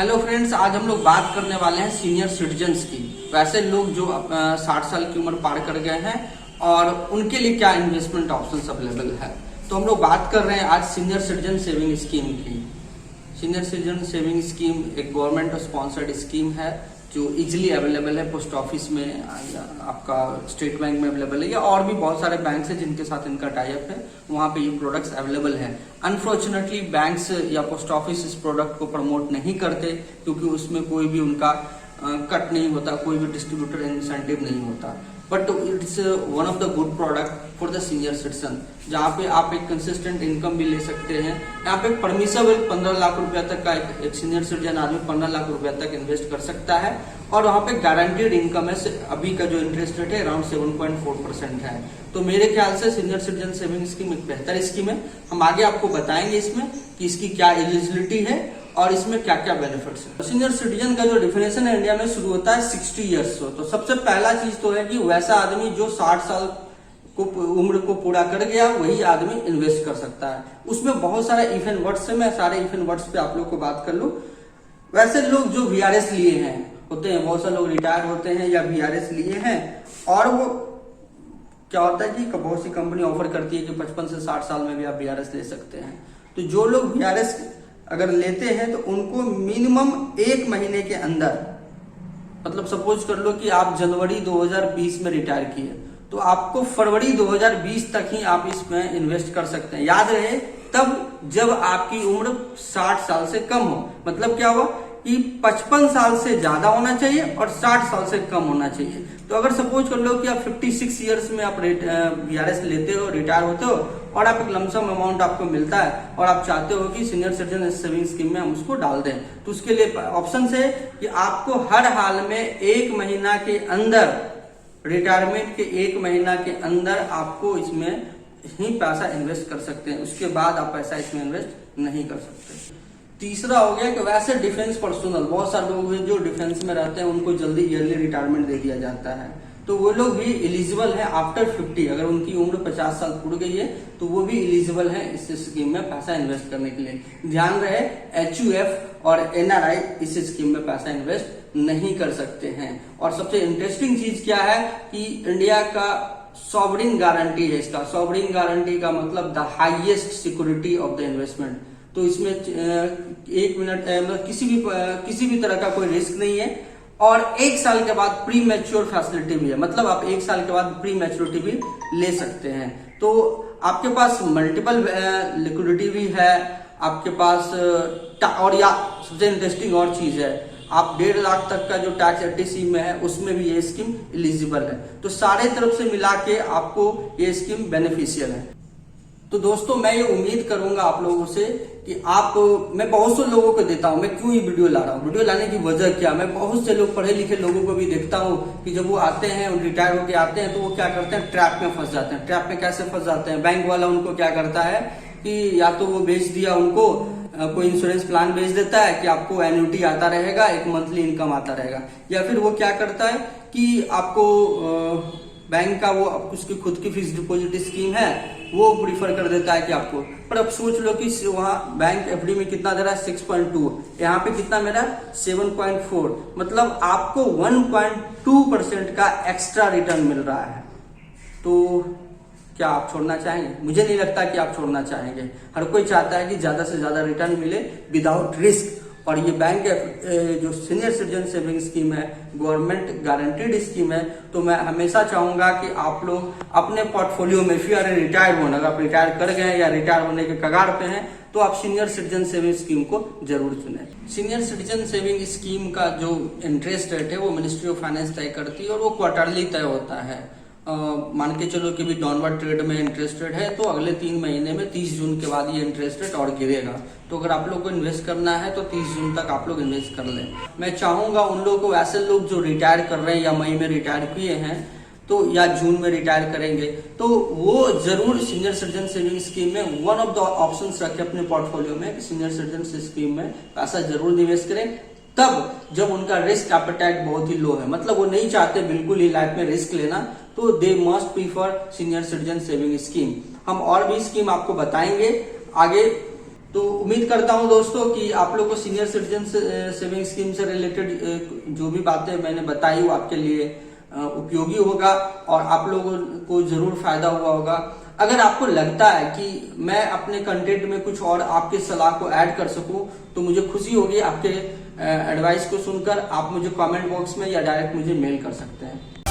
Hello friends, आज हम लोग बात करने वाले हैं सीनियर सिटीजन्स की। वैसे लोग जो 60 साल की उम्र पार कर गए हैं और उनके लिए क्या इन्वेस्टमेंट ऑप्शंस अवेलेबल है। तो हम लोग बात कर रहे हैं आज सीनियर सिटीजन सेविंग स्कीम की। सीनियर सिटीजन सेविंग स्कीम एक गवर्नमेंट स्पॉन्सर्ड स्कीम है जो इजीली अवेलेबल है पोस्ट ऑफिस में, आपका स्टेट बैंक में अवेलेबल है या और भी बहुत सारे बैंक है जिनके साथ इनका टाई अप है, वहां पे ये प्रोडक्ट्स अवेलेबल है। अनफॉर्चुनेटली बैंक्स या पोस्ट ऑफिस इस प्रोडक्ट को प्रमोट नहीं करते क्योंकि उसमें कोई भी उनका कट नहीं होता, कोई भी डिस्ट्रीब्यूटर इंसेंटिव नहीं होता। But it's one of the good product for the senior citizen, जहाँ पे आप एक कंसिस्टेंट इनकम भी ले सकते हैं। यहाँ पे परमिसेबल 15 लाख रुपया तक का एक सीनियर सिटीजन आदमी 15 लाख रुपया तक इन्वेस्ट कर सकता है और वहाँ पे गारंटीड इनकम है। अभी का जो इंटरेस्ट रेट है अराउंड 7.4% है। तो मेरे ख्याल से सीनियर सिटीजन सेविंग स्कीम एक बेहतर स्कीम है। हम आगे आपको बताएंगे इसमें कि इसकी क्या एलिजिबिलिटी है और इसमें क्या क्या बेनिफिट्स है। सीनियर सिटीजन का जो डिफिनेशन है इंडिया में शुरू होता है 60 ईयर्स से। तो सबसे पहला चीज तो है कि वैसा आदमी जो 60 साल को उम्र को पूरा कर गया वही आदमी इन्वेस्ट कर सकता है। उसमें बहुत सारे इफ एंड वर्ड्स है, मैं सारे इफ एंड वर्ड्स पे आप लोग को बात कर लूं। वैसे लोग जो VRS लिए हैं होते हैं, बहुत सारे लोग रिटायर होते हैं या VRS लिए हैं और वो क्या होता है कि बहुत सी कंपनी ऑफर करती है कि 55 से 60 साल में भी आप VRS ले सकते हैं। तो जो लोग VRS अगर लेते हैं तो उनको मिनिमम 1 महीने के अंदर, मतलब सपोज कर लो कि आप जनवरी 2020 में रिटायर किए तो आपको फरवरी 2020 तक ही आप इसमें इन्वेस्ट कर सकते हैं। याद रहे तब जब आपकी उम्र 60 साल से कम हो। मतलब क्या हुआ कि 55 साल से ज्यादा होना चाहिए और 60 साल से कम होना चाहिए। तो अगर सपोज कर लो कि आप 56 ईयर्स में आप VRS लेते हो, रिटायर होते हो और आप एक लमसम अमाउंट आपको मिलता है और आप चाहते हो कि सीनियर सिटीजन सेविंग स्कीम में हम उसको डाल दें, तो उसके लिए ऑप्शन है कि आपको हर हाल में 1 महीना के अंदर, रिटायरमेंट के 1 महीना के अंदर आपको इसमें ही पैसा इन्वेस्ट कर सकते हैं। उसके बाद आप पैसा इसमें इन्वेस्ट नहीं कर सकते। तीसरा हो गया कि वैसे डिफेंस पर्सनल, बहुत सारे लोग हैं जो डिफेंस में रहते हैं, उनको जल्दी ईयरली रिटायरमेंट दे दिया जाता है, तो वो लोग भी एलिजिबल है आफ्टर 50। अगर उनकी उम्र 50 साल पूरी गई है तो वो भी एलिजिबल है इस स्कीम में पैसा इन्वेस्ट करने के लिए। ध्यान रहे HUF और NRI इस स्कीम में पैसा इन्वेस्ट नहीं कर सकते हैं। और सबसे इंटरेस्टिंग चीज क्या है कि इंडिया का सॉवरिन गारंटी है। इसका सॉवरिन गारंटी का मतलब the highest security of the investment. तो इसमें 1 मिनट मतलब किसी भी तरह का कोई रिस्क नहीं है और 1 साल के बाद प्री मैच्योर फैसिलिटी भी है। मतलब आप 1 साल के बाद प्री मैच्योरिटी भी ले सकते हैं। तो आपके पास मल्टीपल लिक्विडिटी भी है आपके पास। और या सबसे इंटरेस्टिंग और चीज है, आप 1.5 लाख तक का जो टैक्स ATC में है उसमें भी ये स्कीम एलिजिबल है। तो सारे तरफ से मिला के आपको ये स्कीम बेनिफिशियल है। तो दोस्तों मैं ये उम्मीद करूंगा आप लोगों से कि मैं बहुत से लोगों को देता हूं, मैं क्यों ये वीडियो ला रहा हूं, वीडियो लाने की वजह क्या, मैं बहुत से लोग पढ़े लिखे लोगों को भी देखता हूं कि जब वो आते हैं, रिटायर होके आते हैं तो वो क्या करते हैं, ट्रैप में फंस जाते हैं। ट्रैप में कैसे फंस जाते हैं, बैंक वाला उनको क्या करता है कि या तो वो बेच दिया, उनको कोई इंश्योरेंस प्लान बेच देता है कि आपको एन्युटी आता रहेगा, एक मंथली इनकम आता रहेगा, या फिर वो क्या करता है कि आपको बैंक का वो उसकी खुद की फिक्स डिपॉजिट स्कीम है वो प्रीफर कर देता है कि आपको। पर अब सोच लो कि वहां बैंक FD में कितना दे रहा है, 6.2, यहाँ पे कितना मेरा 7.4, मतलब आपको 1.2% का एक्स्ट्रा रिटर्न मिल रहा है। तो क्या आप छोड़ना चाहेंगे? मुझे नहीं लगता कि आप छोड़ना चाहेंगे। हर कोई चाहता है कि ज्यादा से ज्यादा रिटर्न मिले विदाउट रिस्क। और ये बैंक जो सीनियर सिटीजन सेविंग स्कीम है गवर्नमेंट गारंटीड स्कीम है। तो मैं हमेशा चाहूंगा कि आप लोग अपने पोर्टफोलियो में, फिर रिटायर होना, अगर आप रिटायर कर गए या रिटायर होने के कगार पे हैं तो आप सीनियर सिटीजन सेविंग स्कीम को जरूर चुनें। सीनियर सिटीजन सेविंग स्कीम का जो इंटरेस्ट रेट है वो मिनिस्ट्री ऑफ फाइनेंस तय करती है और वो क्वार्टरली तय होता है। मान के चलो कि भी डाउनवर्ड ट्रेड में इंटरेस्ट रेट है तो अगले 3 महीने में 30 जून के बाद ये इंटरेस्ट रेट और गिरेगा। तो अगर आप लोग को इन्वेस्ट करना है तो 30 जून तक आप लोग इन्वेस्ट कर लें। मैं चाहूंगा उन लोगों को, ऐसे लोग जो रिटायर कर रहे हैं या मई में रिटायर किए हैं तो या जून में रिटायर करेंगे, तो वो जरूर सीनियर सिटीजन सेविंग स्कीम में वन ऑफ द ऑप्शंस रखें अपने पोर्टफोलियो में। सीनियर सिटीजन स्कीम में पैसा जरूर निवेश करें तब जब उनका रिस्क एपेटाइट बहुत ही लो है, मतलब वो नहीं चाहते बिल्कुल ही लाइफ में रिस्क लेना, तो they must prefer senior citizen saving scheme. हम और भी स्कीम आपको बताएंगे आगे। तो उम्मीद करता हूं दोस्तों कि आप लोग को सीनियर सिटीजन सेविंग स्कीम से रिलेटेड जो भी बातें मैंने बताई वो आपके लिए उपयोगी होगा और आप लोगों को जरूर फायदा हुआ होगा। अगर आपको लगता है कि मैं अपने कंटेंट में कुछ और आपके सलाह को ऐड कर सकूं तो मुझे खुशी होगी आपके एडवाइस को सुनकर। आप मुझे कमेंट बॉक्स में या डायरेक्ट मुझे मेल कर सकते हैं।